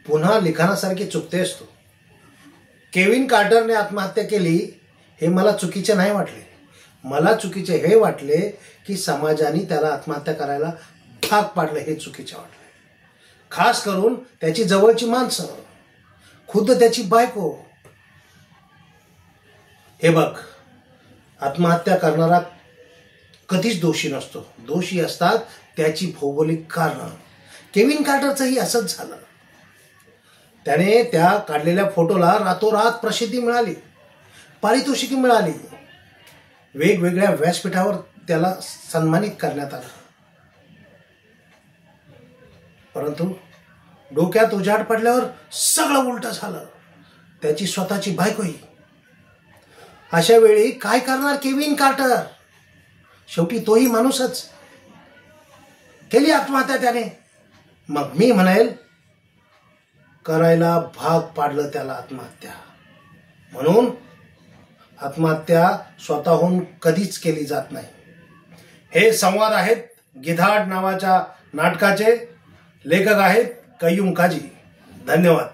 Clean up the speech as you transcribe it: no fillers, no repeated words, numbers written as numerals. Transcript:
पुन्हा लिखाणासारखी चुकते असतो। केविन कार्टरने आत्महत्या केली हे मला चुकीचे नाही वाटले। मला चुकीचे हे वाटले की समाजाने त्याला आत्महत्या करायला भाग पाडलं, हे चुकीचे वाटले। खास करून त्याची जवळची माणसं, खुद्द त्याची बायको। हे बघ, आत्महत्या करणारा कधीच दोषी नसतो, दोषी असतात त्याची भौगोलिक कारणं। केविन कार्टरचंही असंच झालं। त्याने त्या काढलेल्या फोटोला रातोरात प्रसिद्धी मिळाली, पारितोषिके मिळाली, वेगवेगळ्या व्यासपीठावर त्याला सन्मानित करण्यात आलं। परंतु डोक्यात उजाड पडल्यावर सगळं उलट झालं, त्याची स्वतःची बायकोही। अशा वेळी काय करणार केविन कार्टर? शेवटी तोही माणूसच। केली आत्महत्या त्याने। मग मी म्हणेल, करायला भाग पाडलं त्याला आत्महत्या। म्हणून आत्महत्या स्वतःहून कधीच केली जात नाही। हे संवाद आहेत गिधाड नावाच्या नाटकाचे। लेखक आहेत कय्यूम काजी। धन्यवाद।